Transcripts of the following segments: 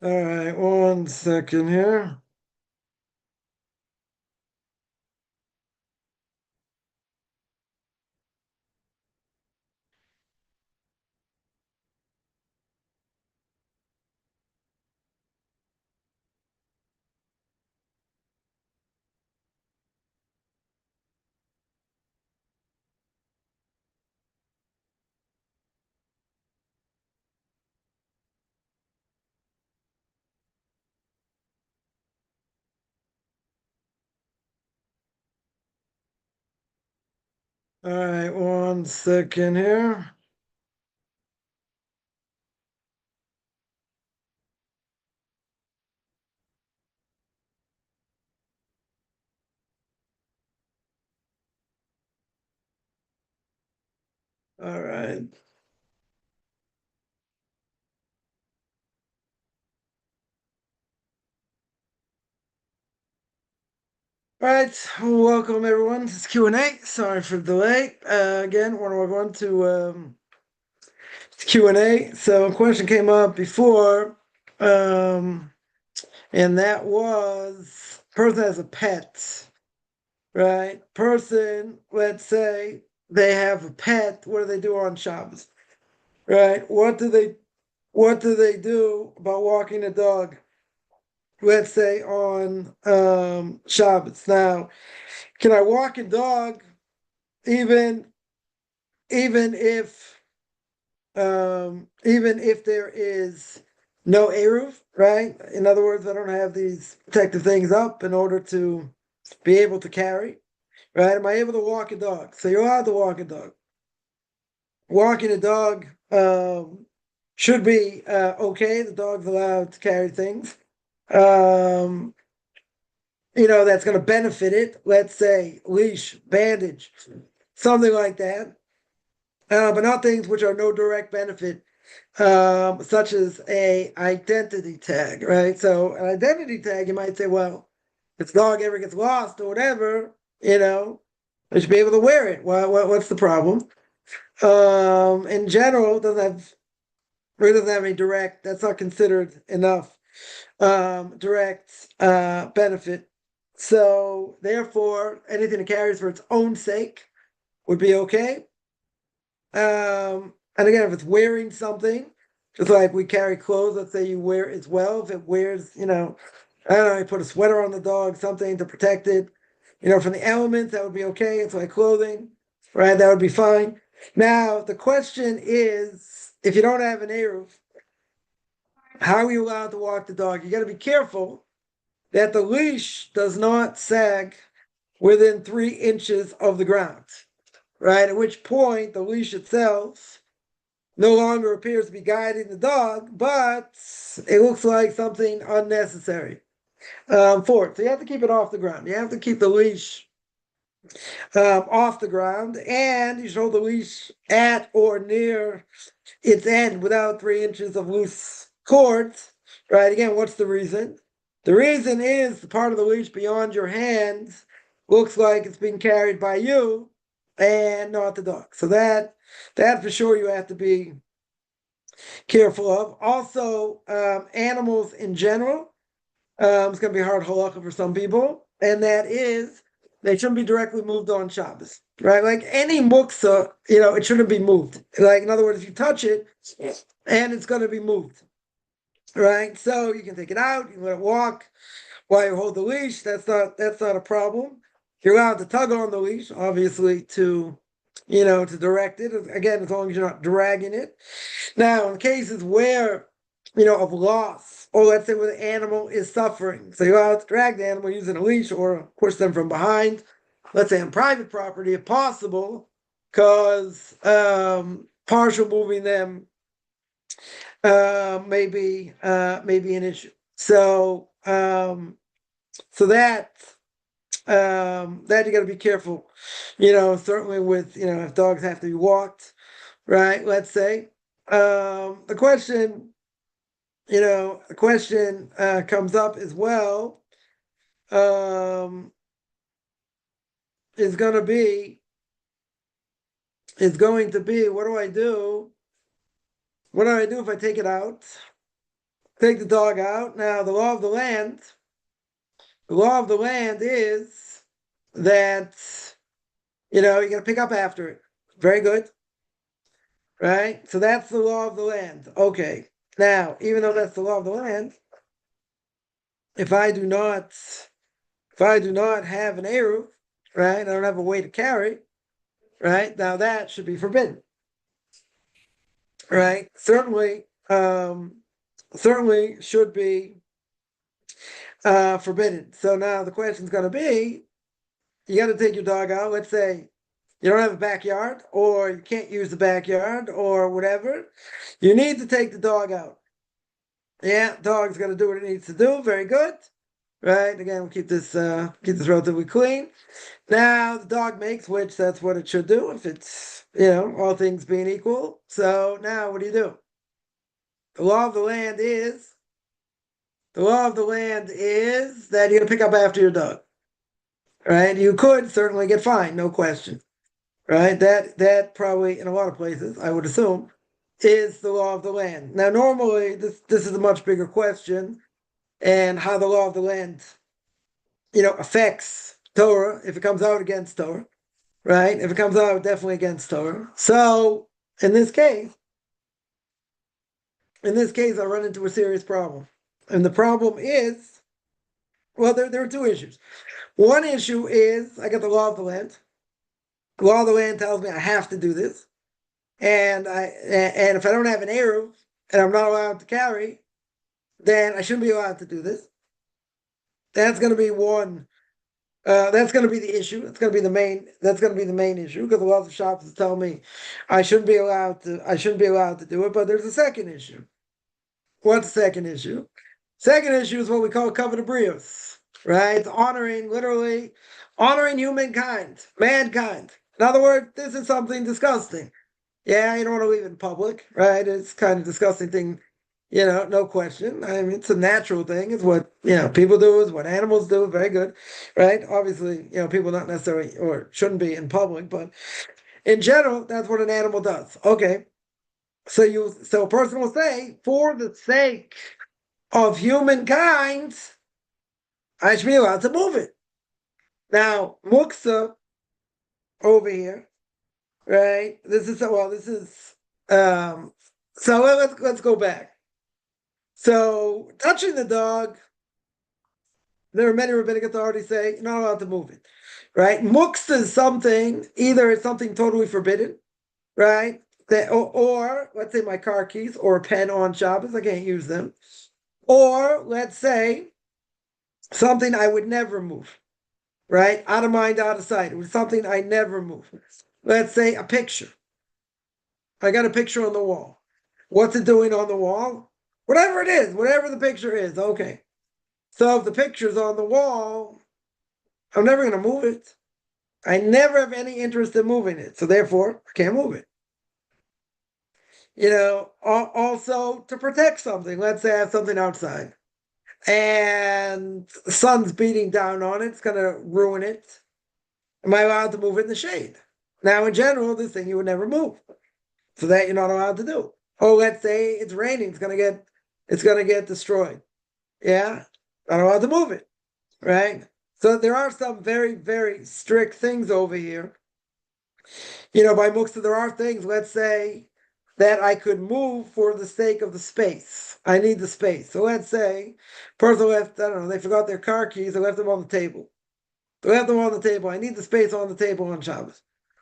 All right, 1 second here. All right, 1 second here. All right. All right, welcome everyone. It's Q&A. Sorry for the delay. Again, want to welcome to Q&A. So a question came up before, and that was person has a pet, right? Person, let's say they have a pet. What do they do on Shabbos? Right? What do they do about walking a dog? Let's say on Shabbos. Now, can I walk a dog even even if there is no eruv, right? In other words, I don't have these protective things up in order to be able to carry, right? Am I able to walk a dog? So you're allowed to walk a dog. Walking a dog should be okay. The dog's allowed to carry things. Um, that's going to benefit it. Let's say leash, bandage, something like that. But not things which are no direct benefit, such as a identity tag, right? So an identity tag, you might say, well, if the dog ever gets lost or whatever, they should be able to wear it. What's the problem? In general, it doesn't have any direct. That's not considered enough direct benefit. So therefore, anything it carries for its own sake would be okay. And again, if it's wearing something, just like we carry clothes, let's say you wear as well. If it wears, I don't know, you put a sweater on the dog, something to protect it, from the elements, that would be okay. It's like clothing, right? That would be fine. Now, the question is, if you don't have an Eruv, how are you allowed to walk the dog? You got to be careful that the leash does not sag within 3 inches of the ground, right? At which point the leash itself no longer appears to be guiding the dog, but it looks like something unnecessary for it. So you have to keep it off the ground. You have to keep the leash off the ground, and you should hold the leash at or near its end without 3 inches of loose cords. Right? Again, what's the reason? The reason is the part of the leash beyond your hands looks like it's being carried by you and not the dog. So that for sure you have to be careful of. Also, animals in general, it's going to be hard halakha for some people, and that is they shouldn't be directly moved on Shabbos, right? Like any muksa, it shouldn't be moved. Like in other words, if you touch it, and it's going to be moved, right? So you can take it out, you can let it walk while you hold the leash. That's not a problem. You're allowed to tug on the leash, obviously, to direct it. Again, as long as you're not dragging it. Now, in cases where, of loss, or let's say where the animal is suffering, so you're allowed to drag the animal using a leash or push them from behind, let's say on private property if possible, because partial moving them maybe an issue. So that you got to be careful, certainly with, if dogs have to be walked, right? Let's say. The question comes up as well, um, is going to be, what do I do? What do I do if I take it out take the dog out. Now, the law of the land is that, you got to pick up after it. Very good. Right? So that's the law of the land. Okay. Now, even though that's the law of the land, if I do not have an eruv, right? I don't have a way to carry, right? Now that should be forbidden. Right? Certainly should be forbidden. So now the question's going to be, you got to take your dog out. Let's say you don't have a backyard, or you can't use the backyard, or whatever. You need to take the dog out. Yeah, dog's got to do what it needs to do. Very good. Right? Again, we'll keep this relatively clean. Now the dog makes, which that's what it should do if it's, all things being equal. So now what do? The law of the land is that you're gonna pick up after your dog. Right? You could certainly get fined, no question. Right? That probably in a lot of places, I would assume, is the law of the land. Now normally this is a much bigger question, and how the law of the land, affects Torah if it comes out against Torah. Right? If it comes out definitely against Torah. So in this case, I run into a serious problem. And the problem is, well, there are two issues. One issue is I got the law of the land. The law of the land tells me I have to do this. And if I don't have an eruv and I'm not allowed to carry, then I shouldn't be allowed to do this. That's going to be one. That's going to be the issue. That's going to be the main issue, because a lot of the shops tell me I shouldn't be allowed to do it. But there's a second issue. What's the second issue? Second issue is what we call covenant brios, right? It's literally honoring humankind, mankind. In other words, this is something disgusting. Yeah, you don't want to leave it in public, right? It's kind of disgusting thing, no question. I mean, it's a natural thing. It's what, people do, is what animals do. Very good, right? Obviously, people not necessarily or shouldn't be in public, but in general, that's what an animal does. Okay. So a person will say, for the sake of humankind, I should be allowed to move it. Now, muksa over here, right? So let's go back. So touching the dog, there are many rabbinic authorities say you're not allowed to move it, right? Muksa is something, either it's something totally forbidden, right? Or let's say my car keys or a pen on Shabbos, I can't use them. Or let's say something I would never move, right? Out of mind, out of sight. It was something I never move. Let's say a picture. I got a picture on the wall. What's it doing on the wall? Whatever it is, whatever the picture is, okay. So if the picture's on the wall, I'm never going to move it. I never have any interest in moving it. So therefore, I can't move it. Also to protect something. Let's say I have something outside and the sun's beating down on it. It's going to ruin it. Am I allowed to move it in the shade? Now, in general, this thing you would never move. So that you're not allowed to do. Oh, let's say it's raining. It's going to get destroyed. Yeah. Not allowed to move it. Right. So there are some very, very strict things over here. By muksa, there are things, let's say, that I could move for the sake of the space. I need the space. So let's say person left, I don't know, they forgot their car keys, they left them on the table. They left them on the table. I need the space on the table on Shabbos.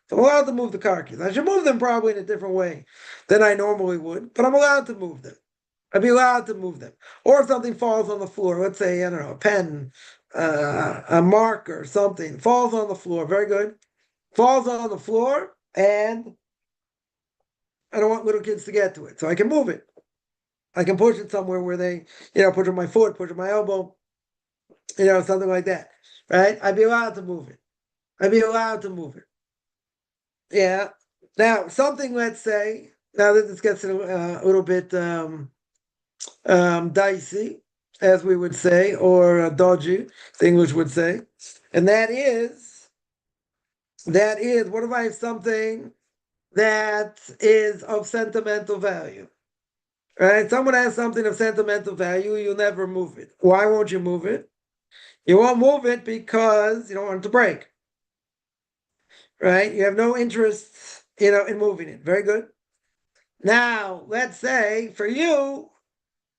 So I'm allowed to move the car keys. I should move them probably in a different way than I normally would, but I'm allowed to move them. I'd be allowed to move them. Or if something falls on the floor, let's say, I don't know, a pen, a marker, something, falls on the floor. Very good. Falls on the floor, and I don't want little kids to get to it, so I can move it. I can push it somewhere where they, push it with my foot, push it with my elbow, something like that, right? I'd be allowed to move it. Yeah. Now, something, let's say, now that this gets a little bit dicey, as we would say, or dodgy, the English would say, and that is, what if I have something that is of sentimental value, right? Someone has something of sentimental value, you'll never move it. Why won't you move it? You won't move it because you don't want it to break, right? You have no interest, in moving it. Very good. Now, let's say for you,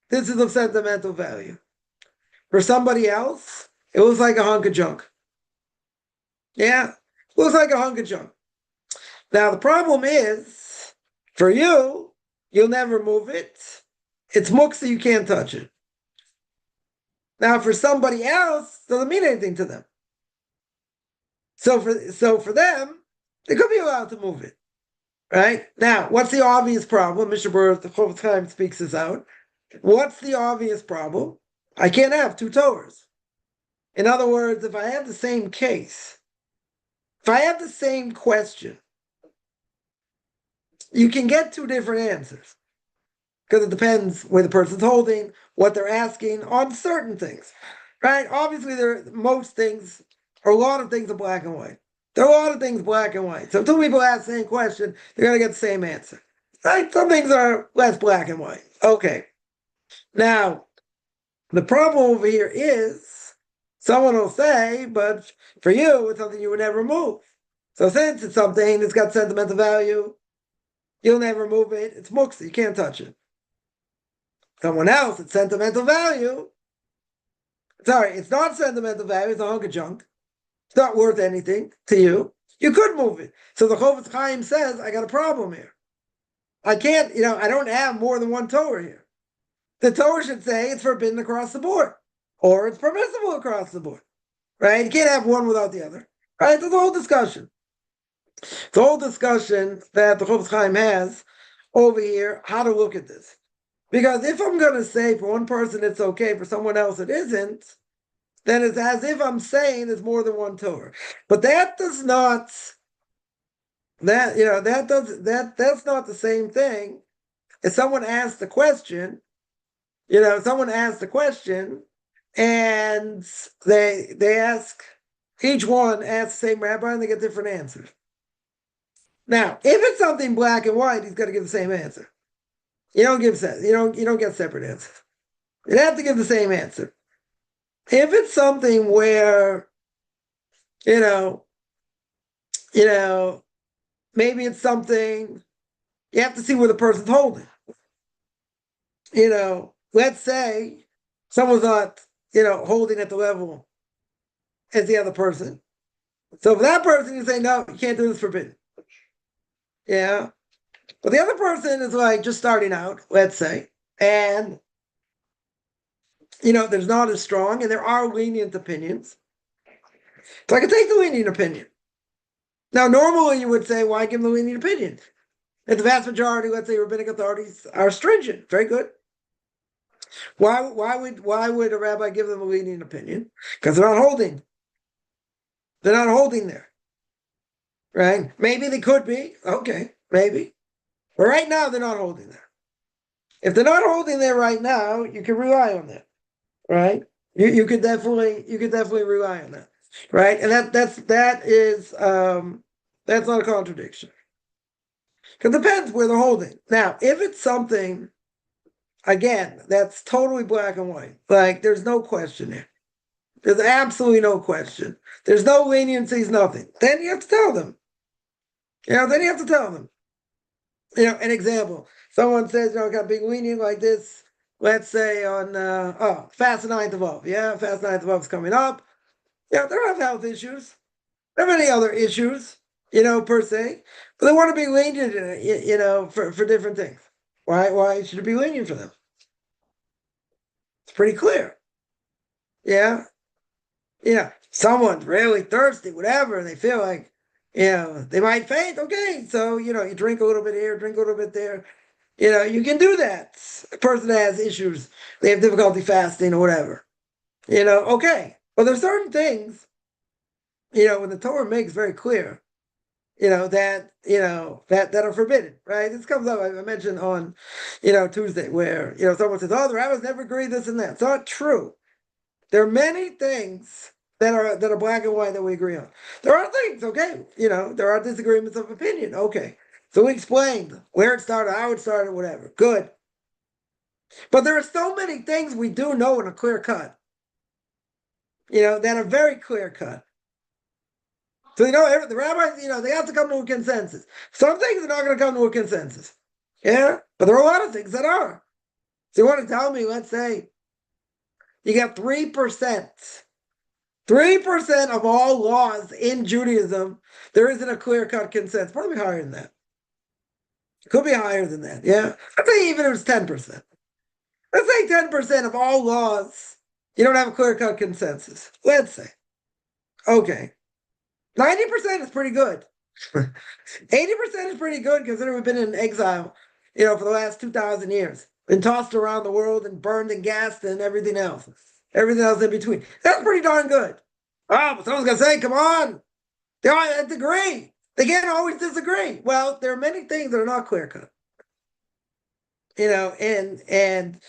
this is of sentimental value. For somebody else, it looks like a hunk of junk. Yeah, looks like a hunk of junk. Now, the problem is, for you, you'll never move it. It's muksa, you can't touch it. Now, for somebody else, doesn't mean anything to them. So for them, they could be allowed to move it. Right? Now, what's the obvious problem? Mr. Burr, the whole time speaks this out. What's the obvious problem? I can't have two Torahs. In other words, if I have the same case, if I have the same question, you can get two different answers. Because it depends where the person's holding, what they're asking on certain things. Right? Obviously, most things, or a lot of things are black and white. There are a lot of things black and white. So if two people ask the same question, they're going to get the same answer. Right? Some things are less black and white. Okay. Now, the problem over here is someone will say, but for you, it's something you would never move. So since it's something that's got sentimental value, you'll never move it. It's muksa. You can't touch it. Someone else, it's sentimental value. Sorry, it's not sentimental value. It's a hunk of junk. It's not worth anything to you. You could move it. So the Chofetz Chaim says, I got a problem here. I can't, I don't have more than one Torah here. The Torah should say it's forbidden across the board, or it's permissible across the board, right? You can't have one without the other, right? There's a whole discussion. The whole discussion that the Chofetz Chaim has over here, how to look at this. Because if I'm going to say for one person it's okay, for someone else it isn't, then it's as if I'm saying there's more than one Torah. But that does not, that's not the same thing. If someone asks the question, someone asks the question and they ask, each one asks the same rabbi and they get different answers. Now, if it's something black and white, he's got to give the same answer. You don't get separate answers. You have to give the same answer. If it's something where, maybe it's something, you have to see where the person's holding. Let's say someone's not, holding at the level as the other person. So for that person, you say, no, you can't do this, forbidden. Yeah. But the other person is like just starting out, let's say, and there's not as strong, and there are lenient opinions. So I can take the lenient opinion. Now, normally you would say, why give them the lenient opinion? And the vast majority, let's say, rabbinic authorities are stringent. Very good. Why would a rabbi give them a lenient opinion? Because they're not holding. They're not holding there. Right? Maybe they could be. Okay, maybe. But right now, they're not holding there. If they're not holding there right now, you can rely on that. Right? You could definitely rely on that. Right? And that's not a contradiction. Because it depends where they're holding. Now, if it's something, again, that's totally black and white, like there's no question there. There's absolutely no question. There's no leniencies, nothing. Then you have to tell them. Then you have to tell them. An example. Someone says, got being lenient like this, let's say on, fast 9th of Av. Yeah, fast 9th of Av is coming up. They don't have health issues. They don't have any other issues, per se. But they want to be lenient, for different things. Why should it be lenient for them? It's pretty clear. Yeah. Someone's really thirsty, whatever, and they feel like, they might faint. Okay, so, you drink a little bit here, drink a little bit there. You can do that. A person has issues, they have difficulty fasting or whatever. Okay. But there's certain things, when the Torah makes very clear, that are forbidden, right? This comes up, I mentioned on, Tuesday, where, someone says, oh, the rabbis never agree this and that. It's not true. There are many things that are black and white that we agree on. There are things, okay, there are disagreements of opinion, okay. So we explained where it started, how it started, whatever. Good. But there are so many things we do know in a clear cut, that are very clear cut. So, the rabbis, they have to come to a consensus. Some things are not going to come to a consensus. Yeah. But there are a lot of things that are. So you want to tell me, let's say, you got 3%. 3% of all laws in Judaism, there isn't a clear-cut consensus. Probably higher than that. Could be higher than that, yeah. Let's say even if it was 10%. Let's say 10% of all laws, you don't have a clear-cut consensus. Let's say. Okay. 90% is pretty good. 80% is pretty good considering we've been in exile, for the last 2,000 years. Been tossed around the world and burned and gassed and everything else. Everything else in between. That's pretty darn good. Oh, but someone's going to say, come on. They all disagree. They can't always disagree. Well, there are many things that are not clear cut. And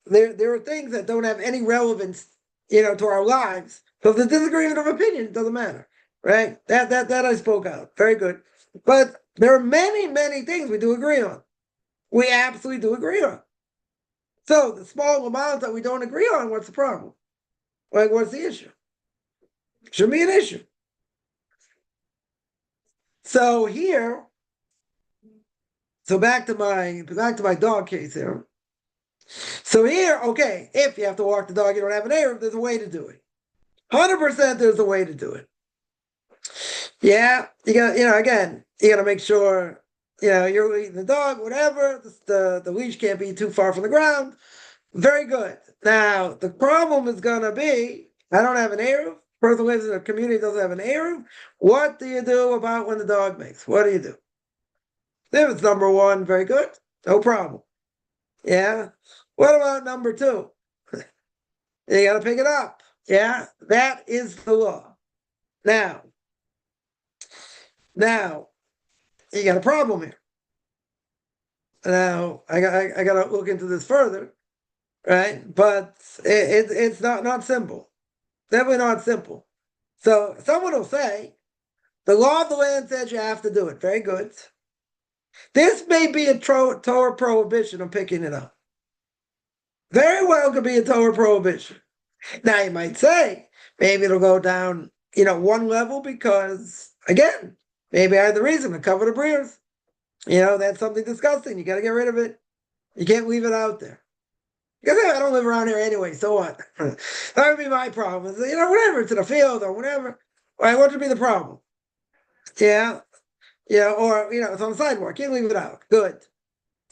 there are things that don't have any relevance, to our lives. So if the disagreement of opinion, it doesn't matter. Right? That I spoke out. Very good. But there are many, many things we do agree on. We absolutely do agree on. So the small amount that we don't agree on, what's the problem? Like, what's the issue? Shouldn't be an issue. So here, back to my dog case here. So here, okay, if you have to walk the dog, you don't have an Eruv, there's a way to do it. 100% there's a way to do it. Yeah, you got, again, you got to make sure, you're leading the dog, whatever. The leash can't be too far from the ground. Very good. Now, the problem is going to be, I don't have an Eruv. Person lives in a community doesn't have an Eruv. What do you do about when the dog makes? What do you do? If it's number one, very good. No problem. Yeah. What about number two? You got to pick it up. Yeah. That is the law. Now, you got a problem here. Now, I got to look into this further, right? But it's not simple. Definitely not simple. So someone will say, the law of the land says you have to do it. Very good. This may be a Torah prohibition of picking it up. Very well could be a Torah prohibition. Now you might say, maybe it'll go down, one level because, again, maybe I had the reason to cover the briars. That's something disgusting. You got to get rid of it. You can't leave it out there. Because I don't live around here anyway, so what? That would be my problem. Whatever, it's in a field or whatever. Right, what would be the problem? Yeah. Or, it's on the sidewalk. Can't leave it out. Good.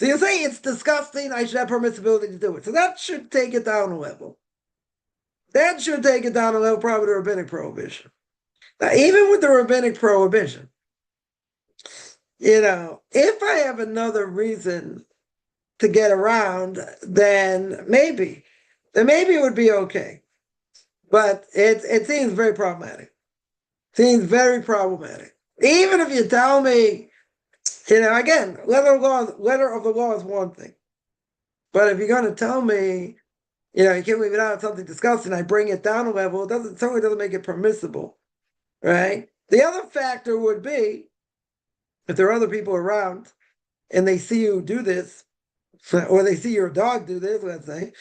So you say it's disgusting, I should have permissibility to do it. So that should take it down a level. That should take it down a level, probably the rabbinic prohibition. Now, even with the rabbinic prohibition, if I have another reason to get around, then maybe it would be okay. But it seems very problematic. Seems very problematic. Even if you tell me, again, letter of the law is one thing. But if you're going to tell me, you can't leave it out, something disgusting, I bring it down a level, it certainly doesn't make it permissible, right? The other factor would be, if there are other people around and they see you do this, or they see your dog do this, let's say,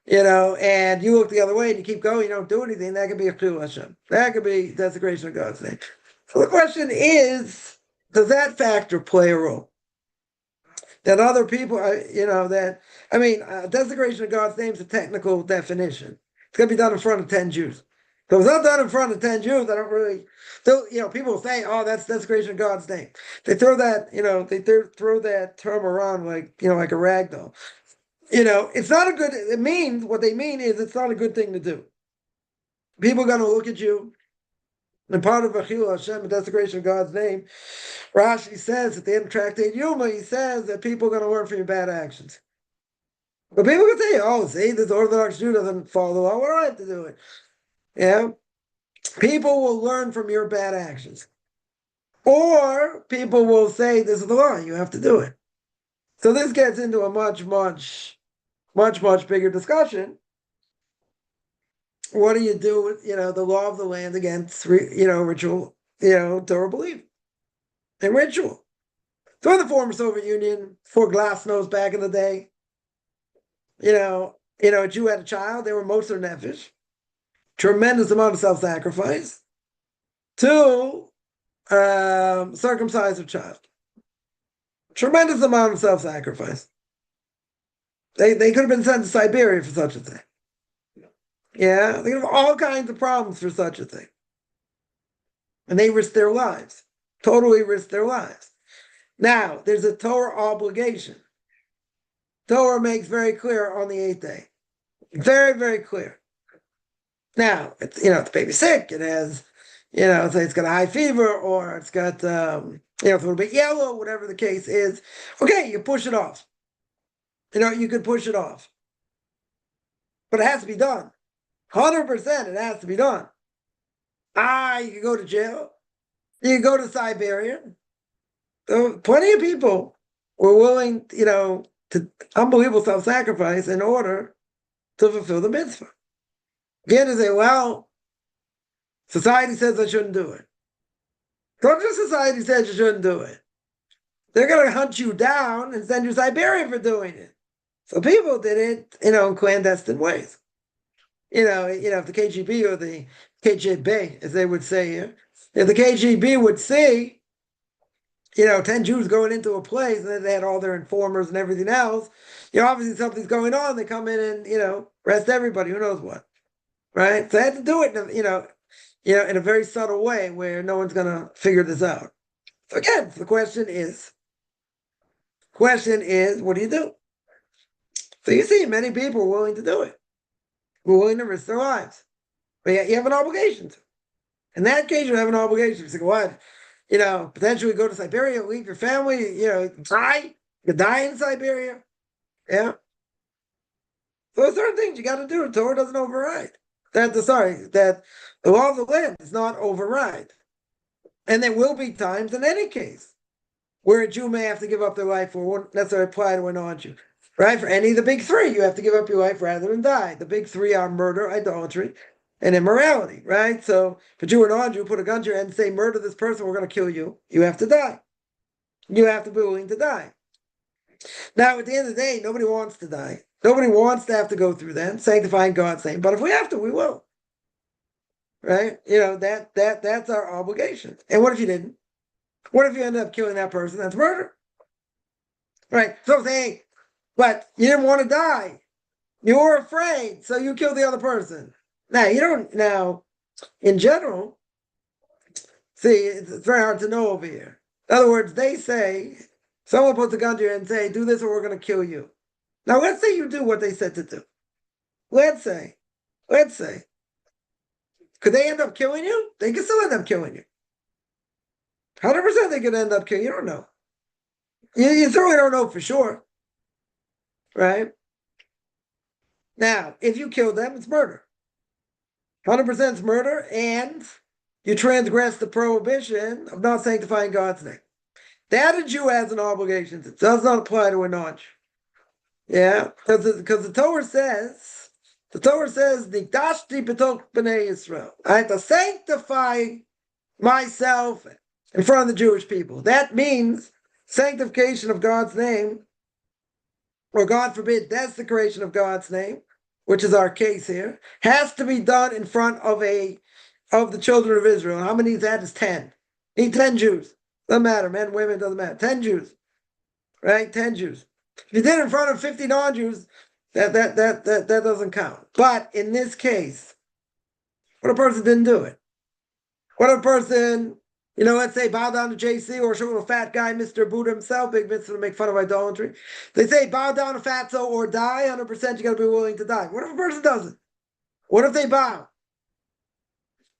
and you look the other way and you keep going, you don't do anything, that could be a chilul Hashem. That could be desecration of God's name. So the question is, does that factor play a role? That other people, desecration of God's name is a technical definition. It's going to be done in front of 10 Jews. So if it's not done in front of 10 Jews, I don't really, people will say, oh, that's desecration of God's name. They throw that, throw that term around like a rag doll. It's not a good, what they mean is it's not a good thing to do. People are going to look at you. And part of chilul Hashem, the desecration of God's name, Rashi says at the end of Tractate Yuma, he says that people are going to learn from your bad actions. But people can say, oh, see, this Orthodox Jew doesn't follow the law. What do I have to do it? Yeah. People will learn from your bad actions. Or people will say, this is the law, you have to do it. So this gets into a much, much, much, much bigger discussion. What do you do with, the law of the land against, ritual, Torah belief and ritual? So in the former Soviet Union, for glasnost back in the day, a Jew had a child, they were moser nefesh, tremendous amount of self-sacrifice, to circumcise a child. Tremendous amount of self-sacrifice. They could have been sent to Siberia for such a thing. Yeah, they could have all kinds of problems for such a thing. And they risked their lives. Totally risked their lives. Now, there's a Torah obligation. Torah makes very clear on the 8th day. Very, very clear. Now, it's the baby's sick. It has, it's got a high fever, or it's got, it's a little bit yellow, whatever the case is. Okay, you push it off. You could push it off. But it has to be done. 100% it has to be done. You could go to jail. You could go to Siberia. Plenty of people were willing, to unbelievable self-sacrifice in order to fulfill the mitzvah. Again, to say, well, society says I shouldn't do it. Don't just society says you shouldn't do it. They're going to hunt you down and send you to Siberia for doing it. So people did it, in clandestine ways. If the KGB or the KGB, as they would say here, if the KGB would see, 10 Jews going into a place and then they had all their informers and everything else, obviously something's going on. They come in and, arrest everybody, who knows what, right? So they had to do it, in a very subtle way where no one's going to figure this out. So again, the question is, what do you do? So you see, many people are willing to do it. We're willing to risk their lives. But yet you have an obligation to. In that case, you have an obligation. You say, what? Potentially go to Siberia, leave your family, die. You could die in Siberia. Yeah. So there's certain things you got to do. The Torah doesn't override. That the law of the land does not override. And there will be times in any case where a Jew may have to give up their life, or won't necessarily apply to a non-Jew. Right? For any of the big three, you have to give up your life rather than die. The big three are murder, idolatry, and immorality, right? So if a Jew or non-Jew put a gun to your head and say, murder this person, we're going to kill you, you have to die. You have to be willing to die. Now, at the end of the day, nobody wants to die. Nobody wants to have to go through that, sanctifying God's name. But if we have to, we will. Right? That's our obligation. And what if you didn't? What if you end up killing that person? That's murder. Right? So saying, but you didn't want to die. You were afraid, so you killed the other person. Now, in general, see, it's very hard to know over here. In other words, they say, someone puts a gun to you and say, do this or we're going to kill you. Now, let's say you do what they said to do. Let's say. Could they end up killing you? They could still end up killing you. 100% they could end up killing you. You don't know. You certainly don't know for sure. Right? Now, if you kill them, it's murder. 100% is murder, and you transgress the prohibition of not sanctifying God's name. That a Jew has an obligation. It does not apply to a non-Jew. Yeah, because the Torah says, Nikdashti b'tok b'nei Yisrael. I have to sanctify myself in front of the Jewish people. That means sanctification of God's name, or God forbid, desecration of God's name, which is our case here, has to be done in front of the children of Israel. How many is that? Is 10. Need 10 Jews. Doesn't matter, men, women, doesn't matter. 10 Jews. Right? 10 Jews. If you did it in front of 50 non-Jews, that doesn't count. But in this case, what if a person didn't do it? What if a person, let's say bow down to JC or show a fat guy, Mr. Buddha himself, big mitzvah to make fun of idolatry. They say bow down to fatso or die, 100% you got to be willing to die. What if a person doesn't? What if they bow?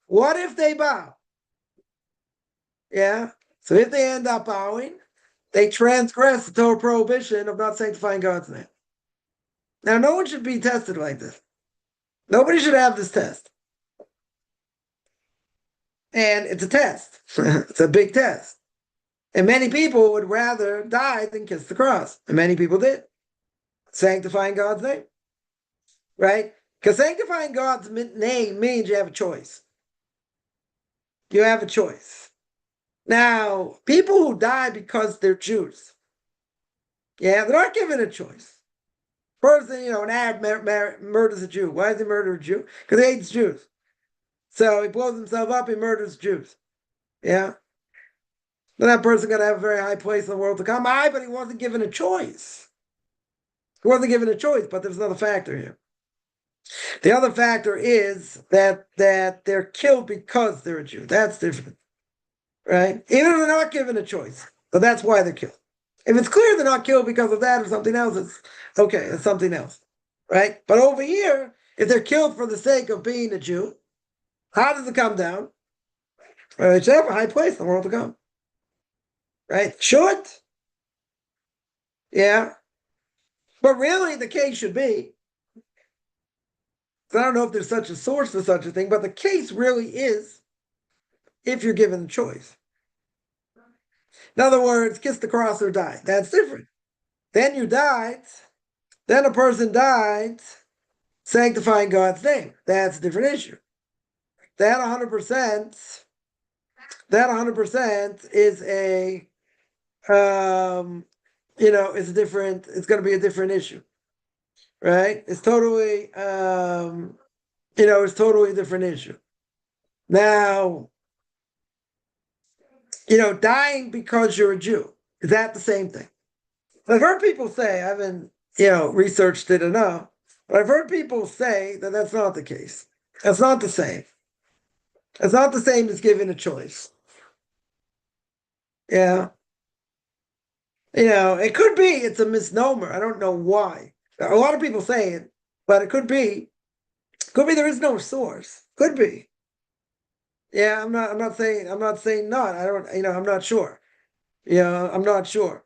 What if they bow? Yeah. So if they end up bowing, they transgress the Torah prohibition of not sanctifying God's name. Now, no one should be tested like this. Nobody should have this test. And it's a test. It's a big test. And many people would rather die than kiss the cross. And many people did. Sanctifying God's name. Right? Because sanctifying God's name means you have a choice. You have a choice. Now, people who die because they're Jews, they're not given a choice. Person, an Arab murders a Jew. Why does he murder a Jew? Because he hates Jews. So he blows himself up, he murders Jews. Yeah. Then that person got to have a very high place in the world to come. But he wasn't given a choice. He wasn't given a choice, but there's another factor here. The other factor is that they're killed because they're a Jew. That's different. Right? Even if they're not given a choice. But that's why they're killed. If it's clear they're not killed because of that or something else, it's okay, it's something else. Right? But over here, if they're killed for the sake of being a Jew, how does it come down? They should have a high place in the world to come. Right? Should. Yeah. But really, the case should be, I don't know if there's such a source for such a thing, but the case really is if you're given a choice. In other words, kiss the cross or die. That's different. Then you died. Then a person died sanctifying God's name. That's a different issue. That 100%, is a, is a different, it's going to be a different issue. Right? It's totally, it's totally a different issue. Now, dying because you're a Jew, is that the same thing? I've heard people say, I haven't, researched it enough, but I've heard people say that that's not the case. That's not the same. It's not the same as giving a choice. Yeah. It could be it's a misnomer. I don't know why. A lot of people say it, but it could be there is no source. Could be. Yeah, I'm not saying not. I don't, I'm not sure. I'm not sure.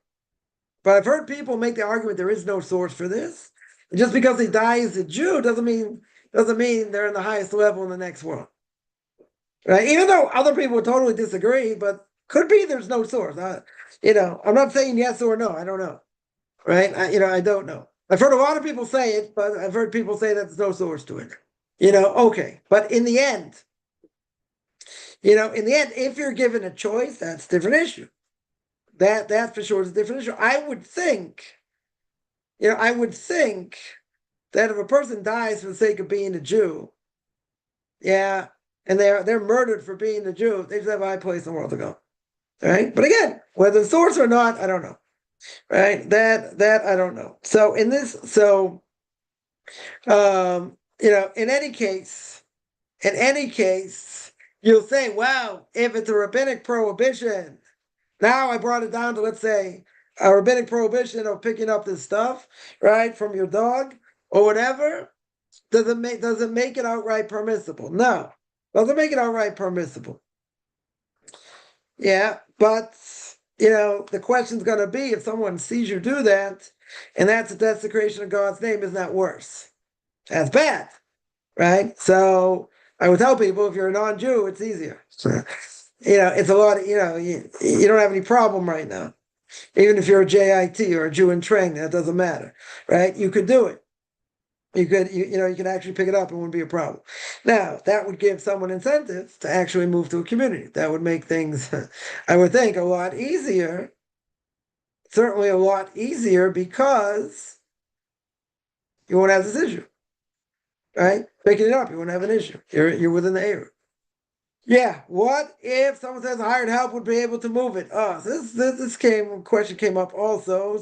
But I've heard people make the argument there is no source for this. And just because they die as a Jew doesn't mean they're in the highest level in the next world. Right? Even though other people would totally disagree, but could be there's no source. I'm not saying yes or no. I don't know. Right? I don't know. I've heard a lot of people say it, but I've heard people say that there's no source to it. Okay. But in the end, if you're given a choice, that's a different issue. That for sure is a different issue. I would think that if a person dies for the sake of being a Jew, yeah, and they're murdered for being a Jew, they should have a high place in the world to go. Right? But again, whether the source or not, I don't know. Right? That I don't know. So in this, in any case, you'll say, well, if it's a rabbinic prohibition, now I brought it down to, let's say, a rabbinic prohibition of picking up this stuff, right, from your dog or whatever. Does it make it outright permissible? No. Doesn't make it outright permissible. Yeah, but the question's going to be, if someone sees you do that, and that's a desecration of God's name, isn't that worse? That's bad, right? So I would tell people, if you're a non-Jew, it's easier. It's a lot of, you don't have any problem right now. Even if you're a JIT or a Jew in training, that doesn't matter, right? You could do it. You could actually pick it up. It wouldn't be a problem. Now, that would give someone incentive to actually move to a community. That would make things, I would think, a lot easier. Certainly a lot easier, because you won't have this issue, right? Picking it up, you won't have an issue. You're within the area. Yeah. What if someone says hired help would be able to move it? This question came up also.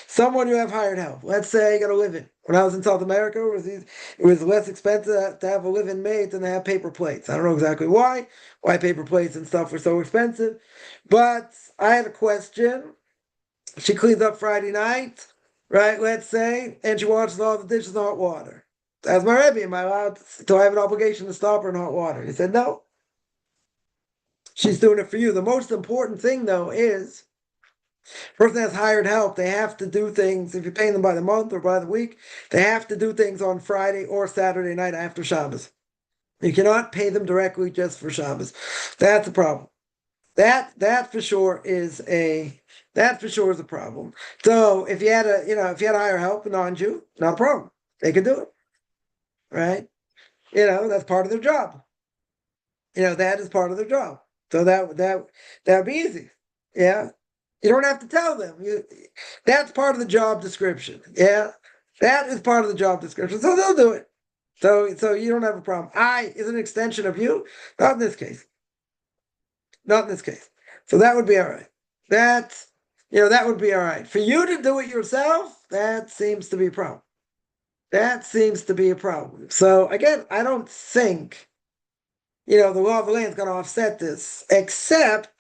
Someone you have hired help. Let's say you got a live-in. When I was in South America, it was less expensive to have a live-in made than to have paper plates. I don't know exactly why paper plates and stuff were so expensive, but I had a question. She cleans up Friday night, right? Let's say, and she washes all the dishes in hot water. As my Rebbe, am I allowed to have an obligation to stop her in hot water? He said no. She's doing it for you. The most important thing, though, is person has hired help. They have to do things. If you're paying them by the month or by the week, they have to do things on Friday or Saturday night after Shabbos. You cannot pay them directly just for Shabbos. That's a problem. That for sure is a problem. So if you had to hire help, a non-Jew, not a problem. They could do it, right? That's part of their job. That is part of their job. So that would be easy. Yeah. You don't have to tell them. That's part of the job description. Yeah. That is part of the job description. So they'll do it. So you don't have a problem. I is an extension of you. Not in this case. Not in this case. So that would be all right. That would be all right. For you to do it yourself, that seems to be a problem. That seems to be a problem. So again, I don't think, the law of the land is going to offset this, except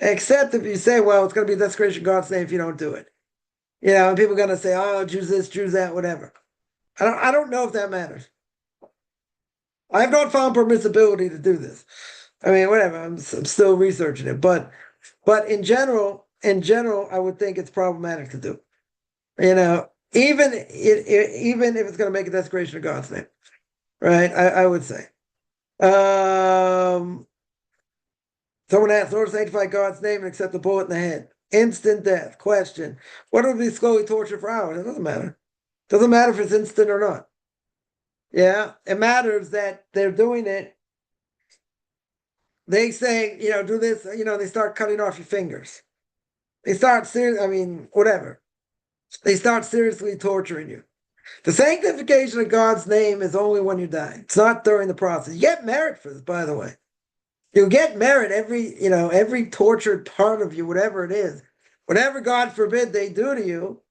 if you say, well, it's going to be a desecration of God's name if you don't do it. And people are going to say, oh, Jews this, Jews that, whatever. I don't know if that matters. I have not found permissibility to do this. I mean, whatever. I'm still researching it, but in general, I would think it's problematic to do. Even if it's going to make a desecration of God's name, right? I would say. Someone asked, in order to sanctify God's name and accept the bullet in the head, instant death. Question: what would be slowly tortured for hours? It doesn't matter. Doesn't matter if it's instant or not. Yeah, it matters that they're doing it. They say, do this. They start cutting off your fingers. They start whatever. They start seriously torturing you. The sanctification of God's name is only when you die. It's not during the process. You get merit for this, by the way. You get merit every tortured part of you, whatever it is. Whatever, God forbid, they do to you,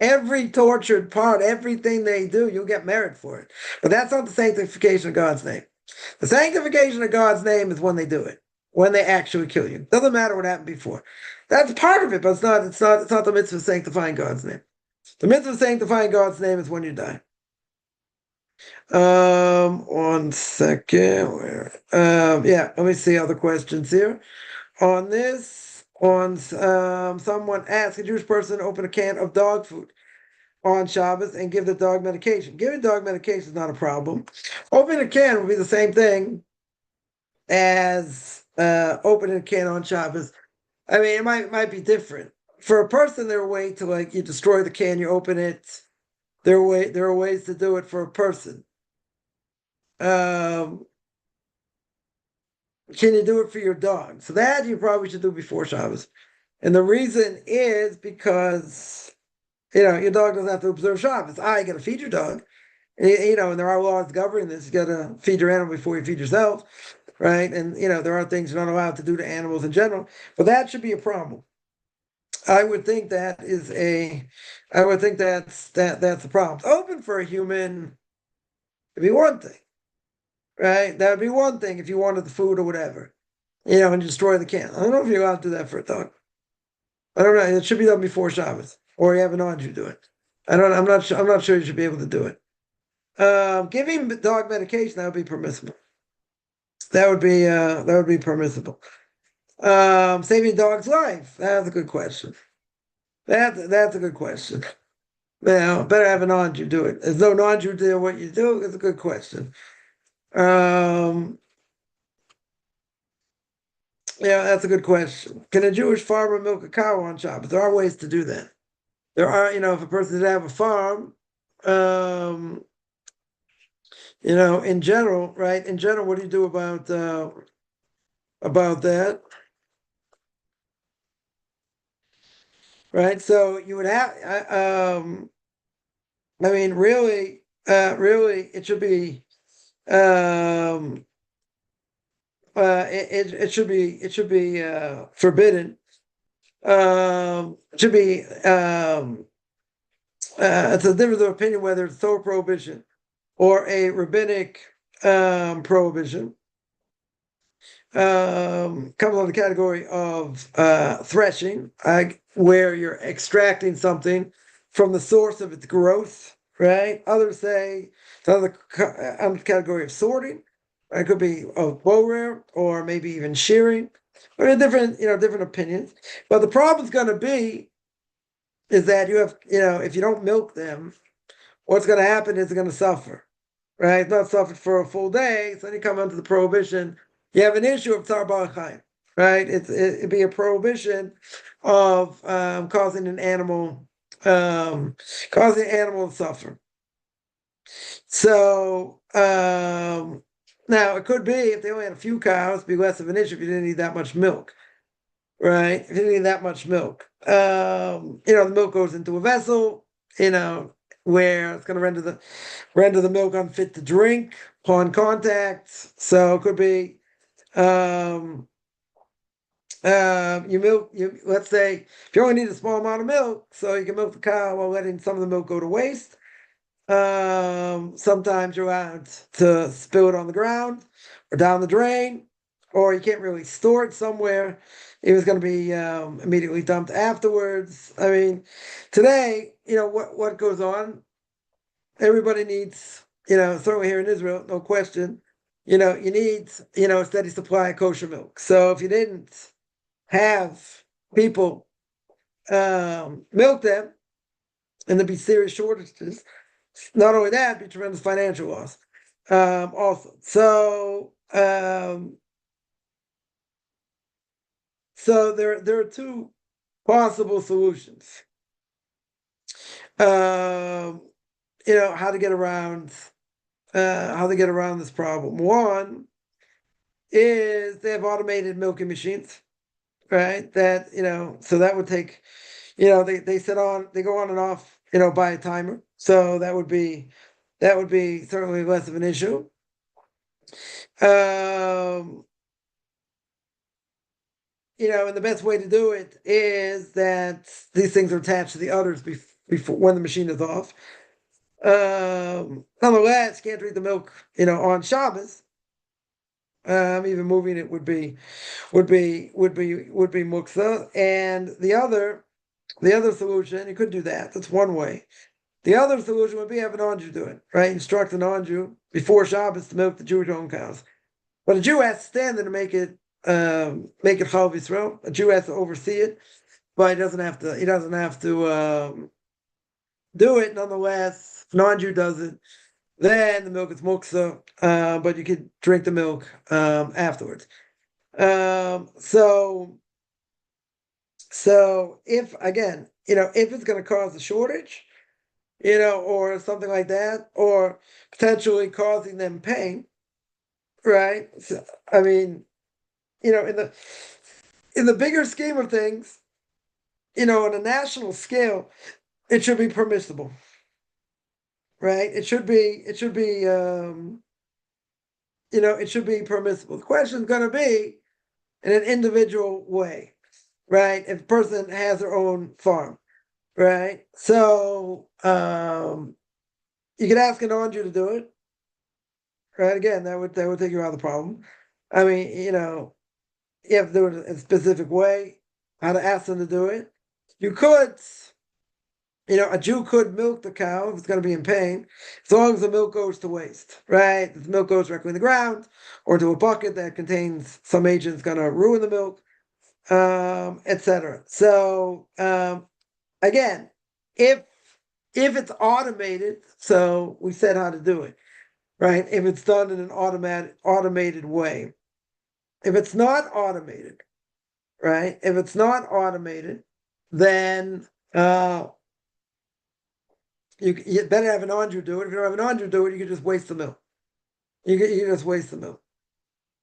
every tortured part, everything they do, you'll get merit for it. But that's not the sanctification of God's name. The sanctification of God's name is when they do it, when they actually kill you. Doesn't matter what happened before. That's part of it, but it's not the mitzvah of sanctifying God's name. The mitzvah of sanctifying God's name is when you die. 1 second. Let me see other questions here. On this, someone asked a Jewish person to open a can of dog food on Shabbos and give the dog medication. Giving dog medication is not a problem. Opening a can would be the same thing as opening a can on Shabbos. I mean, it might be different. For a person, there are ways to you destroy the can, you open it. There are ways to do it for a person. Can you do it for your dog? So that you probably should do before Shabbos. And the reason is because, your dog doesn't have to observe Shabbos. You got to feed your dog. And there are laws governing this. You got to feed your animal before you feed yourself, right? And, there are things you're not allowed to do to animals in general. But that should be a problem. I would think that's the problem. Open for a human would be one thing, right? That would be one thing if you wanted the food or whatever, and destroy the can. I don't know if you're allowed to do that for a dog. I don't know. It should be done before Shabbos, or you have an non-Jew do it. I'm not sure you should be able to do it. Giving dog medication, that would be permissible. That would be permissible. Saving a dog's life. That's a good question. That's a good question. Now, better have a non-Jew do it. There's no non-Jew do what you do. It's a good question. That's a good question. Can a Jewish farmer milk a cow on Shabbos? There are ways to do that. There are, if a person did have a farm, in general, right? In general, what do you do about that? Right, so you would have. Really, it should be. It should be forbidden. It should be. It's a difference of opinion whether it's Torah prohibition or a rabbinic prohibition. Comes on the category of threshing, where you're extracting something from the source of its growth, right? Others say it's on the category of sorting. It could be of bow or maybe even shearing. Different opinions. But the problem's going to be is that you have, if you don't milk them, what's going to happen is they're going to suffer, right? It's not suffered for a full day. So then you come under the prohibition. You have an issue of tzar ba'achayim, right? It'd be a prohibition of causing an animal to suffer. So now it could be if they only had a few cows, it'd be less of an issue if you didn't need that much milk, right? If you didn't need that much milk, the milk goes into a vessel where it's going to render the milk unfit to drink upon contact. So it could be um, let's say if you only need a small amount of milk, so you can milk the cow while letting some of the milk go to waste. Sometimes you're allowed to spill it on the ground or down the drain, or you can't really store it somewhere. It was going to be immediately dumped afterwards. I mean, today, what goes on? Everybody needs, certainly here in Israel, no question, you need, a steady supply of kosher milk. So if you didn't have people milk them, and there'd be serious shortages. Not only that, it'd be tremendous financial loss. Also, so there are two possible solutions. How to get around this problem. One is they have automated milking machines, right? That so that would take, they go on and off, by a timer. So that would be certainly less of an issue. And the best way to do it is that these things are attached to the udders before when the machine is off. Nonetheless, you can't drink the milk, on Shabbos. Even moving it would be muksa. And the other solution, you could do that. That's one way. The other solution would be have an anju do it, right? Instruct an anju before Shabbos to milk the Jewish owned cows. But a Jew has to stand there to make it chal v'yisrael. A Jew has to oversee it, but he doesn't have to do it. Nonetheless, if an anju does it, then the milk is muksa, but you could drink the milk afterwards. So if it's going to cause a shortage, or something like that, or potentially causing them pain, right? So, I mean, in the bigger scheme of things, on a national scale, it should be permissible, right? It should be permissible. The question is going to be in an individual way, right? If a person has their own farm, right? So you could ask an anju to do it, right? Again, that would take you out of the problem. I mean, you have to do it in a specific way. How to ask them to do it? You could, a Jew could milk the cow if it's going to be in pain, as long as the milk goes to waste, right? If the milk goes directly in the ground or to a bucket that contains some agent that's going to ruin the milk, etc. So again, if it's automated, so we said how to do it, right? If it's done in an automated way. If it's not automated, right? If it's not automated, then you better have an anju do it. If you don't have an anju do it, you can just waste the milk. You can just waste the milk.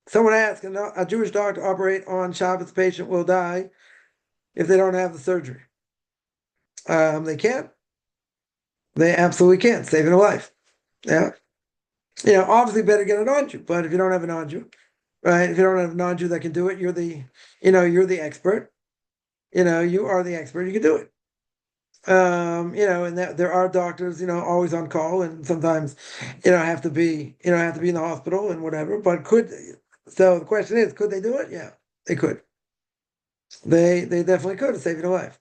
Someone asked, a Jewish doctor operate on Shabbos patient will die if they don't have the surgery. They can't. They absolutely can't. Saving a life. Yeah. Obviously better get an anju, but if you don't have an anju, right? If you don't have an anju that can do it, you're the expert. You are the expert. You can do it. And that there are doctors, always on call, and sometimes, have to be in the hospital and whatever. But so the question is, could they do it? Yeah, they could. They definitely could save your life.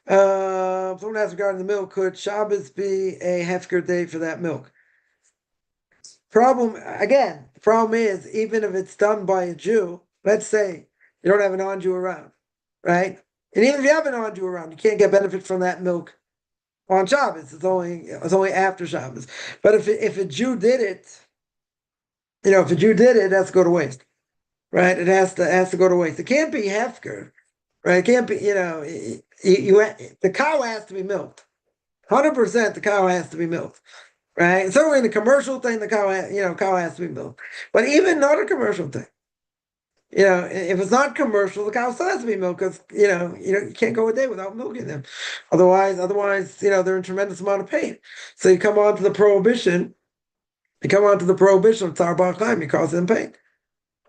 Someone asked regarding the milk, could Shabbos be a hefker day for that milk? The problem is, even if it's done by a Jew, let's say you don't have an anju around, right? And even if you have an anju around, you can't get benefit from that milk on Shabbos. It's only after Shabbos. But if a Jew did it, it has to go to waste, right? It has to go to waste. It can't be hefker, right? It can't be, the cow has to be milked. 100%, the cow has to be milked. Right? Certainly in the commercial thing, the cow has to be milked. But even not a commercial thing, if it's not commercial, the cow still has to be milked because you can't go a day without milking them. Otherwise, they're in tremendous amount of pain. So you come on to the prohibition. You come on to the prohibition of tzar b'chaim, you're causing them pain.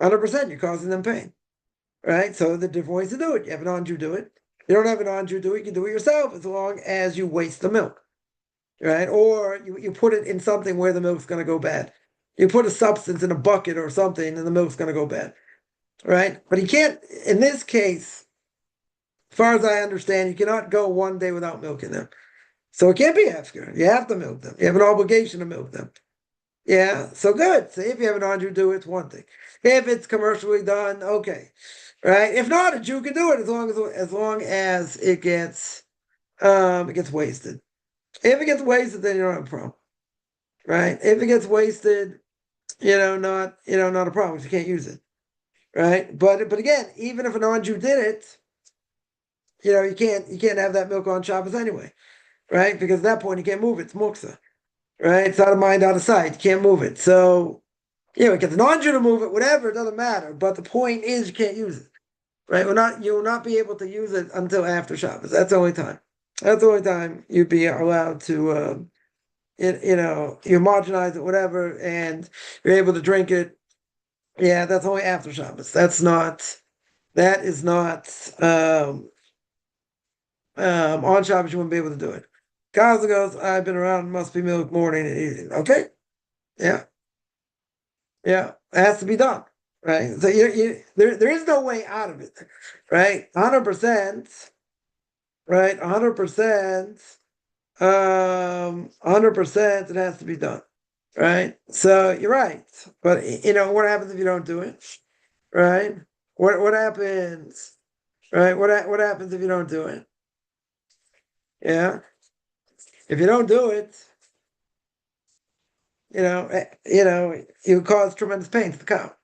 100%, you're causing them pain. Right? So the different ways to do it. You have an non-Jew do it. You don't have an non-Jew do it, you can do it yourself as long as you waste the milk. Right? Or you put it in something where the milk's going to go bad. You put a substance in a bucket or something and the milk's going to go bad. Right? But you can't, in this case, as far as I understand, you cannot go one day without milking them. So it can't be hefker. You have to milk them. You have an obligation to milk them. Yeah, so good. So if you have an non-Jew do it, it's one thing. If it's commercially done, okay. Right? If not, a Jew can do it as long as it gets wasted. If it gets wasted, then you don't have a problem. Right? If it gets wasted, not a problem. You can't use it. Right? But again, even if a non-Jew did it, you can't have that milk on Shabbos anyway. Right? Because at that point you can't move it. It's muksa. Right? It's out of mind, out of sight. You can't move it. So, it gets a non-Jew to move it, whatever, it doesn't matter. But the point is you can't use it. Right? You will not be able to use it until after Shabbos. That's the only time. That's the only time you'd be allowed to you homogenize it, whatever, and you're able to drink it. Yeah, that's only after Shabbos. That is not on Shabbos you wouldn't be able to do it. Gaza goes, I've been around, must be milk morning and evening. Okay. Yeah. Yeah. It has to be done. Right. So there is no way out of it. Right. 100%. Right. 100%. 100% it has to be done. Right. So you're right. But what happens if you don't do it? Right. What happens? Right. What happens if you don't do it? Yeah. If you don't do it, you cause tremendous pain to the cow,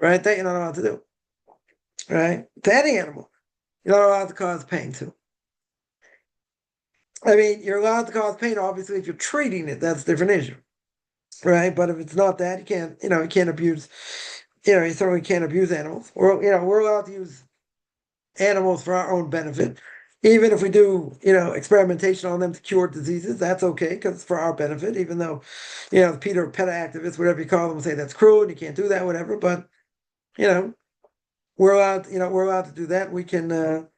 right? That you're not allowed to do, right? To any animal, you're not allowed to cause pain to. I mean, you're allowed to cause pain, obviously, if you're treating it. That's a different issue, right? But if it's not that, you can't abuse. You certainly can't abuse animals. We're allowed to use animals for our own benefit. Even if we do, experimentation on them to cure diseases, that's okay because it's for our benefit. Even though, the PETA activists, whatever you call them, say that's cruel and you can't do that, whatever. But, we're allowed, to do that. We can,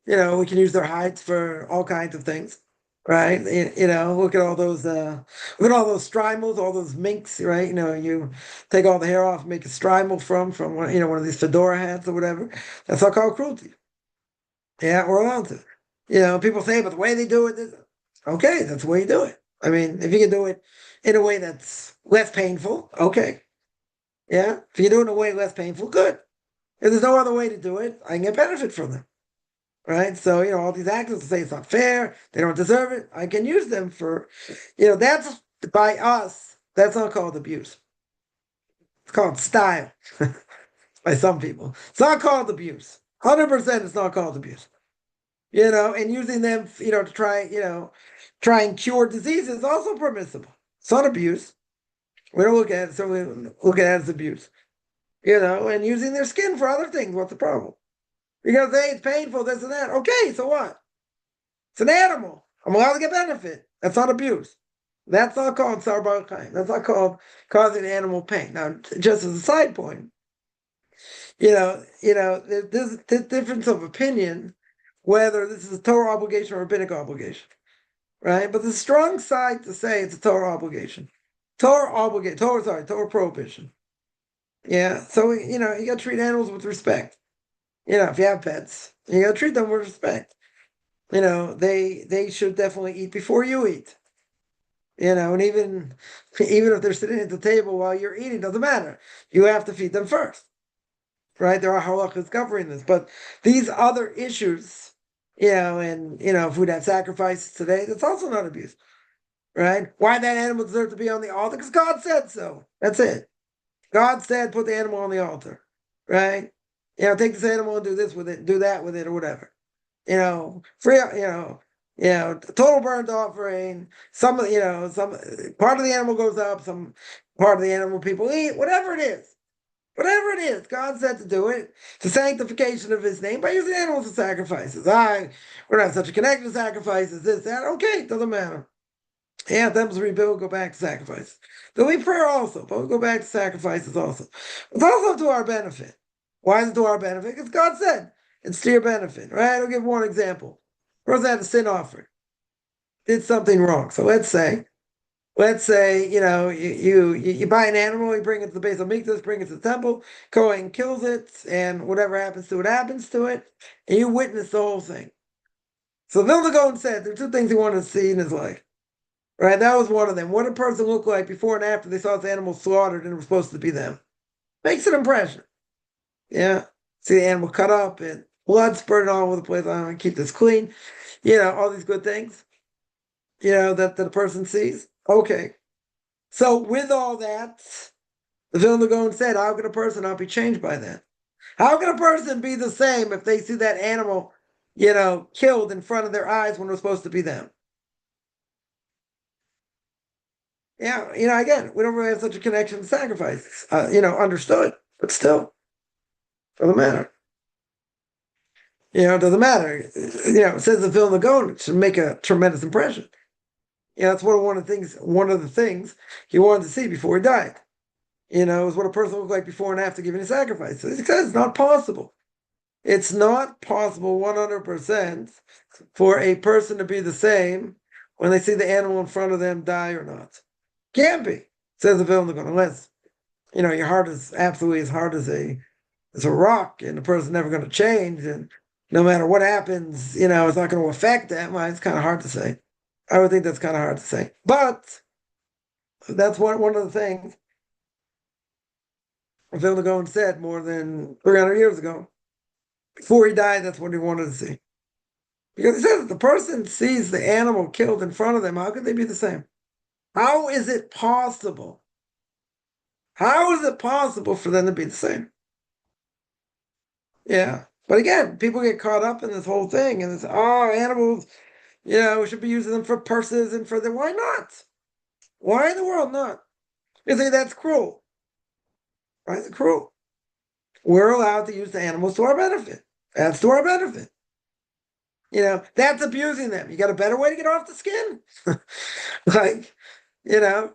we can use their hides for all kinds of things, right? Look at all those strimals, all those minks, right? You take all the hair off, and make a strimal from one of these fedora hats or whatever. That's all called cruelty. Yeah, we're allowed to. People say, but the way they do it, okay, that's the way you do it. I mean, if you can do it in a way that's less painful, okay. Yeah, if you do it in a way less painful, good. If there's no other way to do it, I can get benefit from them. Right? So, all these actors say it's not fair, they don't deserve it. I can use them for, that's by us, that's not called abuse. It's called style by some people. It's not called abuse. 100% it's not called abuse. And using them, to try and cure diseases is also permissible. It's not abuse. We don't look at it, so we look at it as abuse. And using their skin for other things, what's the problem? Because hey, it's painful, this and that. Okay, so what? It's an animal. I'm allowed to get benefit. That's not abuse. That's not called tzar b'chaim. That's not called causing animal pain. Now, just as a side point, there's this difference of opinion whether this is a Torah obligation or a rabbinic obligation, right? But the strong side to say it's a Torah obligation, Torah prohibition. Yeah, so you got to treat animals with respect. If you have pets, you got to treat them with respect. They should definitely eat before you eat. And even if they're sitting at the table while you're eating, doesn't matter. You have to feed them first, right? There are halachas covering this, but these other issues, and if we'd have sacrifices today, that's also not abuse, right? Why that animal deserve to be on the altar? Because God said so. That's it. God said, put the animal on the altar, right? Take this animal and do this with it, do that with it, or whatever. Free, total burnt offering. Some part of the animal goes up, some part of the animal people eat, whatever it is. Whatever it is, God said to do it. The sanctification of his name by using animals as sacrifices. We're not such a connection to sacrifices, this, that. Okay, it doesn't matter. Yeah, temples rebuild, go back to sacrifice. There'll be prayer also, but we'll go back to sacrifices also. It's also to our benefit. Why is it to our benefit? Because God said it's to your benefit, right? I'll give one example. Person had a sin offering, did something wrong. So let's say, you buy an animal, you bring it to the base of Mikdash, bring it to the temple, Kohen kills it, and whatever happens to it happens to it, and you witness the whole thing. So Vilna Gaon said there are two things he wanted to see in his life. Right, that was one of them. What did a person look like before and after they saw the animal slaughtered and it was supposed to be them? Makes an impression. Yeah. See the animal cut up and blood spurted all over the place. I want to keep this clean. All these good things, that the person sees. Okay. So with all that, the Vilna Gaon said, how can a person not be changed by that? How can a person be the same if they see that animal, killed in front of their eyes when it was supposed to be them? Yeah, again, we don't really have such a connection to sacrifices. Understood, but still, doesn't matter. It doesn't matter. It says the Vilna Gaon, it should make a tremendous impression. That's one of the things he wanted to see before he died. Is what a person looked like before and after giving a sacrifice. So he says it's not possible. It's not possible 100% for a person to be the same when they see the animal in front of them die or not. Can't be, says the Vilna Gaon, unless your heart is absolutely as hard as a rock, and the person's never going to change, and no matter what happens, it's not going to affect them. Well, it's kind of hard to say. I would think that's kind of hard to say, but that's one of the things Vilna Gaon said more than 300 years ago. Before he died, that's what he wanted to see. Because he says if the person sees the animal killed in front of them, how could they be the same? How is it possible? How is it possible for them to be the same? Yeah. But again, people get caught up in this whole thing and it's, animals, we should be using them for purses and for the, why not? Why in the world not? You say that's cruel. Why is it cruel? We're allowed to use the animals to our benefit. That's to our benefit. That's abusing them. You got a better way to get off the skin? Like, nobody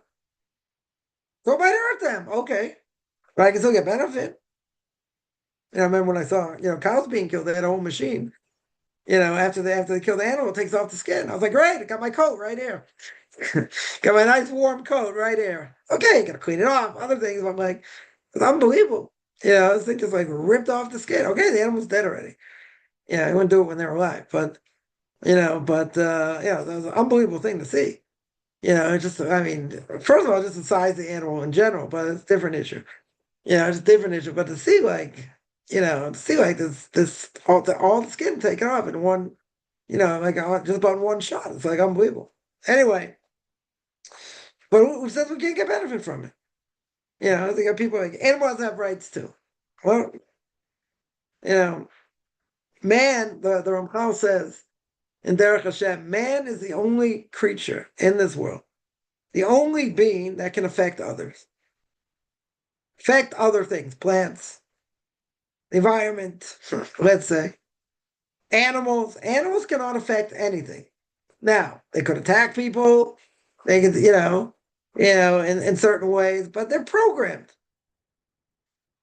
hurt them. Okay. But I can still get benefit. I remember when I saw, cows being killed, they had a whole machine. After they kill the animal, it takes off the skin. I was like, great, I got my coat right here. Got my nice warm coat right here. Okay, gotta clean it off. Other things, I'm like, it's unbelievable. This thing just like ripped off the skin. Okay, the animal's dead already. I wouldn't do it when they were alive, but that was an unbelievable thing to see. It's just, I mean, first of all, just the size of the animal in general, but it's a different issue. It's a different issue. But to see this all the skin taken off in one, just about one shot. It's like unbelievable. Anyway, but who says we can't get benefit from it? They got people like animals have rights too. Well, man, the Ramchal says in Derech Hashem, man is the only creature in this world, the only being that can affect others, affect other things, plants, the environment, let's say. Animals cannot affect anything. Now, they could attack people, they could, in certain ways, but they're programmed.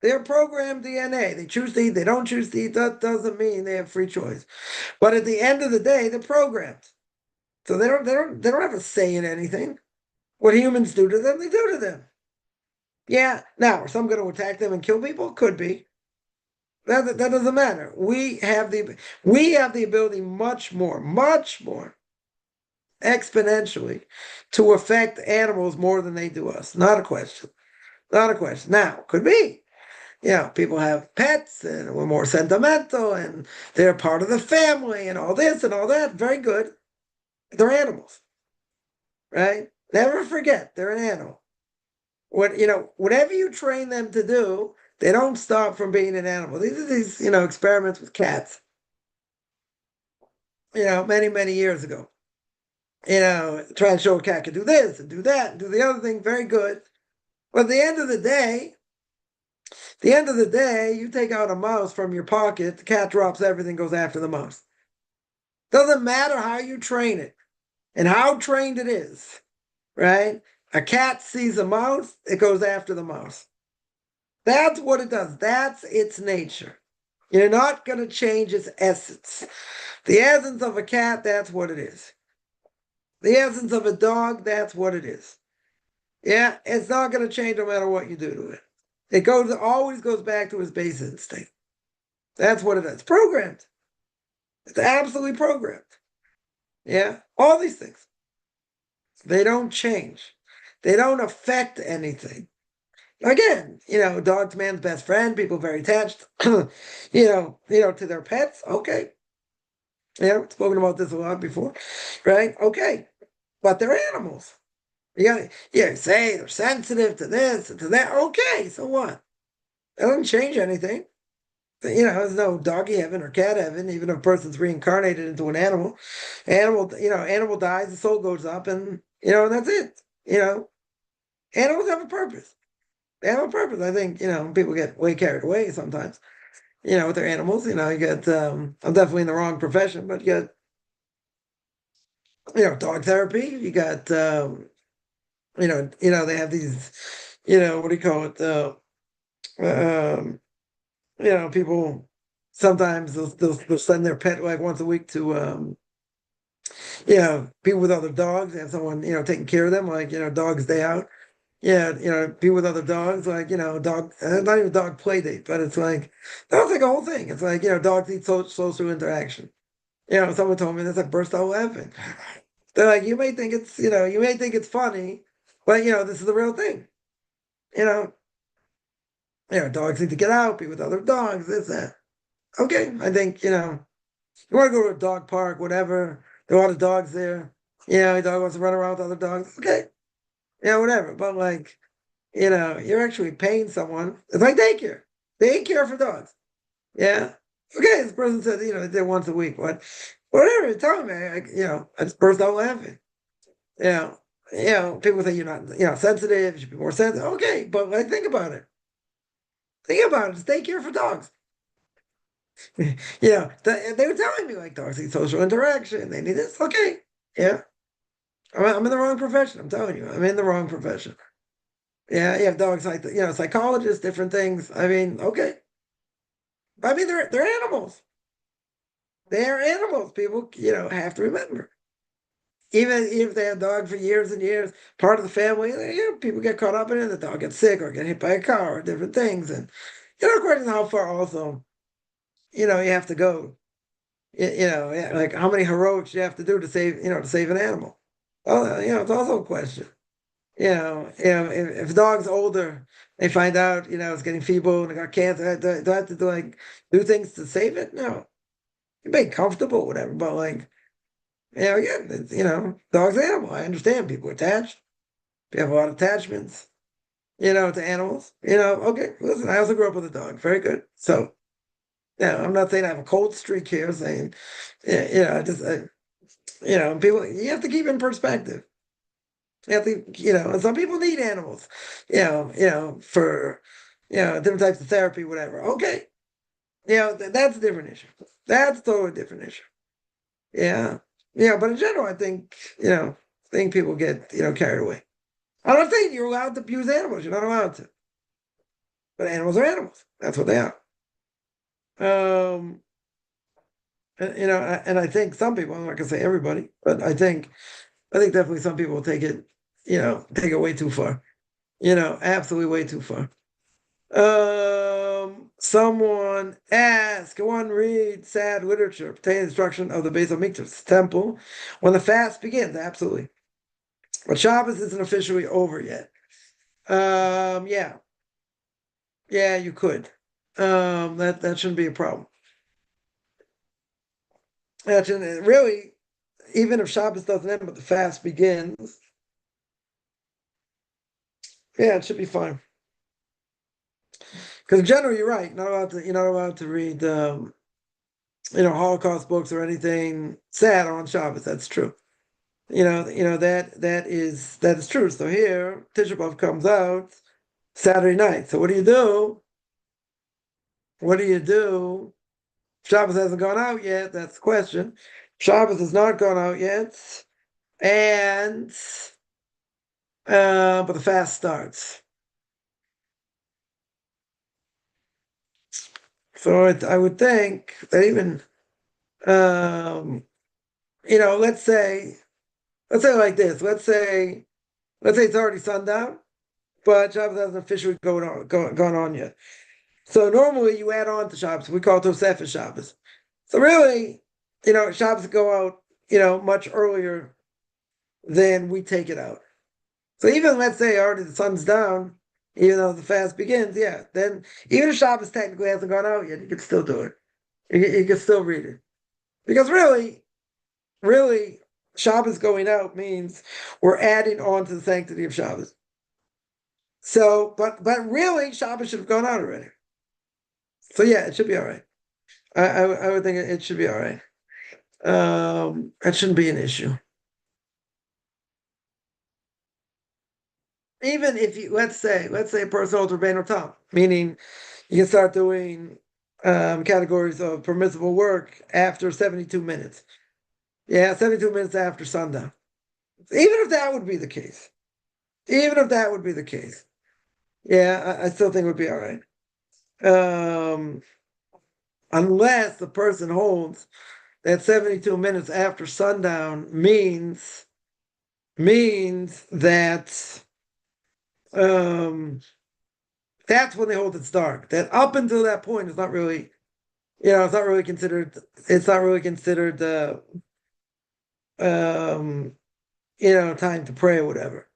They're programmed DNA. They choose to eat, they don't choose to eat. That doesn't mean they have free choice. But at the end of the day, they're programmed. So they don't have a say in anything. What humans do to them, they do to them. Yeah. Now, are some going to attack them and kill people? Could be. That doesn't matter. We have the ability much more exponentially to affect animals more than they do us. Not a question. Not a question. Now, could be. People have pets and we're more sentimental and they're part of the family and all this and all that. Very good. They're animals, right? Never forget, they're an animal. Whatever you train them to do, they don't stop from being an animal. These are these, experiments with cats, many, many years ago. Try and show a cat can do this and do that and do the other thing. Very good. But at the end of the day, the end of the day, you take out a mouse from your pocket, the cat drops everything, goes after the mouse. Doesn't matter how you train it and how trained it is, right? A cat sees a mouse, it goes after the mouse. That's what it does. That's its nature. You're not going to change its essence. The essence of a cat, that's what it is. The essence of a dog, that's what it is. Yeah, it's not going to change no matter what you do to it. It always goes back to its base instinct. That's what it is. It's programmed. It's absolutely programmed. Yeah, all these things. They don't change. They don't affect anything. Again, dog's man's best friend. People very attached, to their pets. Okay, we've spoken about this a lot before, right? Okay, but they're animals. Say they're sensitive to this and to that. Okay, so what? That doesn't change anything. There's no doggy heaven or cat heaven, even if a person's reincarnated into an animal. Animal dies, the soul goes up, and that's it. Animals have a purpose. They have a purpose. I think, people get way carried away sometimes, with their animals. You get, I'm definitely in the wrong profession, but you get, dog therapy. You got, they have these, what do you call it? People sometimes they'll send their pet like once a week to, people with other dogs, have someone, taking care of them, like, dog's day out. Yeah, be with other dogs, like, dog, not even dog play date, but it's like, that's like a whole thing. It's like, dogs need social interaction. Someone told me that's like burst out laughing. They're like, you may think it's funny, but, this is the real thing. You know, dogs need to get out, be with other dogs, this, that. Okay, I think, you want to go to a dog park, whatever, there are a lot of dogs there. A dog wants to run around with other dogs. Okay, whatever. But like, you're actually paying someone. It's like daycare for dogs. Yeah. Okay, this person said, they did once a week. Whatever, tell me, I just burst out laughing. Yeah. People say you're not, sensitive, you should be more sensitive. Okay, but like, think about it. Think about it. It's daycare for dogs. They were telling me like dogs need social interaction. They need this. Okay. Yeah. I'm in the wrong profession. I'm telling you, I'm in the wrong profession. Yeah, you have dogs like psychologists, different things. I mean, okay. I mean, they're animals. They're animals. People, have to remember. Even if they have dog for years and years, part of the family, people get caught up in it. The dog gets sick or get hit by a car or different things, and question how far also, you have to go. Like how many heroics you have to do to save an animal. Oh, it's also a question. If a dog's older, they find out, it's getting feeble and it got cancer, do I have to do things to save it? No. You may be comfortable, whatever, but like, again, it's, dog's an animal. I understand people are attached. People have a lot of attachments, to animals. Okay, listen, I also grew up with a dog. Very good. So, I'm not saying I have a cold streak here, saying, people, you have to keep in perspective. You have to, and some people need animals, for, different types of therapy, whatever. Okay. That's a different issue. That's a totally different issue. Yeah. But in general, I think, people get, carried away. I'm not saying you're allowed to abuse animals. You're not allowed to. But animals are animals. That's what they are. Um, and I think some people, I'm not gonna say everybody, but I think definitely some people take it, take it way too far. Absolutely way too far. Someone asked, one read sad literature pertaining to the destruction of the Beis Hamikdash temple when the fast begins. Absolutely, but Shabbos isn't officially over yet. Yeah, you could. That shouldn't be a problem. That shouldn't really, even if Shabbos doesn't end, but the fast begins. Yeah, it should be fine. Because in general, you're right. You're not allowed to read, Holocaust books or anything sad on Shabbos. That's true. That is true. So here, Tisha B'av comes out Saturday night. So what do you do? what do you do? Shabbos hasn't gone out yet. That's the question. Shabbos has not gone out yet, and but the fast starts. So I would think that even um, let's say like this. Let's say it's already sundown, but Shabbos hasn't officially gone on yet. So normally you add on to Shabbos. We call it Tosefes Shabbos. So really, Shabbos go out, much earlier than we take it out. So even let's say already the sun's down, even though the fast begins, yeah, then even if Shabbos technically hasn't gone out yet, you can still do it. You can still read it. Because really, Shabbos going out means we're adding on to the sanctity of Shabbos. So, but really, Shabbos should have gone out already. So yeah, it should be all right. I would think it should be all right. That shouldn't be an issue. Even if you let's say a person holds Rabbeinu Tam, meaning you can start doing categories of permissible work after 72 minutes. Yeah, 72 minutes after sundown. Even if that would be the case, even if that would be the case, yeah, I still think it would be all right. Um, unless the person holds that 72 minutes after sundown means that that's when they hold it's dark. That up until that point is not really, it's not really considered um time to pray or whatever.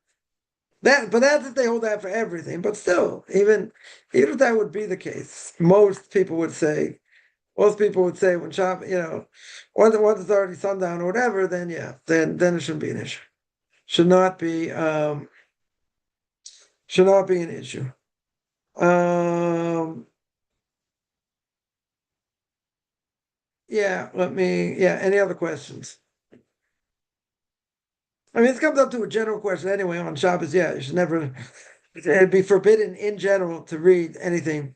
But that's if they hold that for everything. But still, even if that would be the case, most people would say when once it's already sundown or whatever, then yeah, then it shouldn't be an issue. Should not be an issue. Um, yeah, any other questions? I mean, it comes up to a general question anyway on Shabbos. Yeah, you should never, it'd be forbidden in general to read anything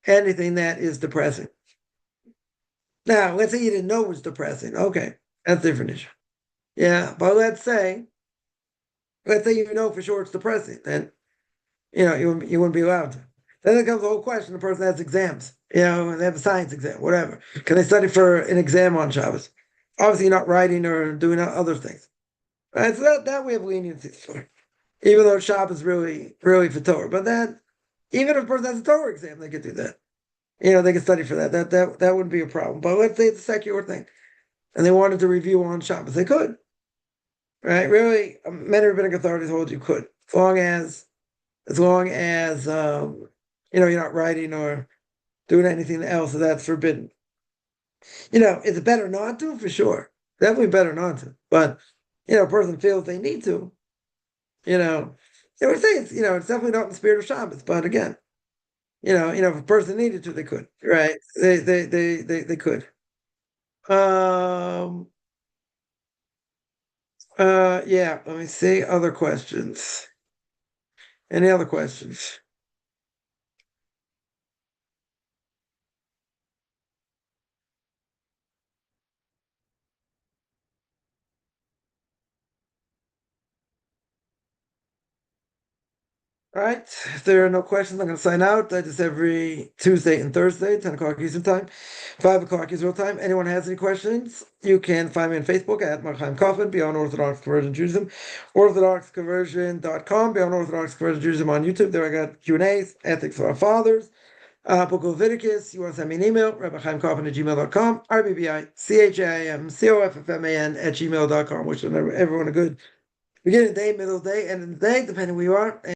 that is depressing. Now, let's say you didn't know it was depressing. Okay, that's a different issue. Yeah, but let's say you know for sure it's depressing, then you wouldn't be allowed to. Then it comes the whole question: the person has exams, and they have a science exam, whatever. Can they study for an exam on Shabbos? Obviously, not writing or doing other things. Right? So that we have leniency for, even though Shabbos is really for Torah. But then, even if a person has a Torah exam, they could do that. They could study for that. That wouldn't be a problem. But let's say it's a secular thing, and they wanted to review on Shabbos, they could. Right? Really, many rabbinic authorities hold you could, as long as you're not writing or doing anything else that's forbidden. Is it better not to? For sure. Definitely better not to. But a person feels they need to, they would say it's definitely not in the spirit of Shabbos. But again, if a person needed to, they could. Right? They could. Um yeah, let me see. Other questions. Any other questions? All right. If there are no questions, I'm going to sign out. That is every Tuesday and Thursday, 10 o'clock Eastern Time, 5 o'clock Israel time. Anyone has any questions, you can find me on Facebook at Marchaim Kaufman, Beyond Orthodox Conversion Judaism, orthodoxconversion.com, Beyond Orthodox Conversion Judaism on YouTube. There I got Q&As, Ethics of Our Fathers, Book of Leviticus. You want to send me an email, rabbichaimkaufman at gmail.com, RBBICHAIMCOFFMAN at gmail.com. Wishing everyone a good beginning of the day, middle of the day, end of the day, depending where you are.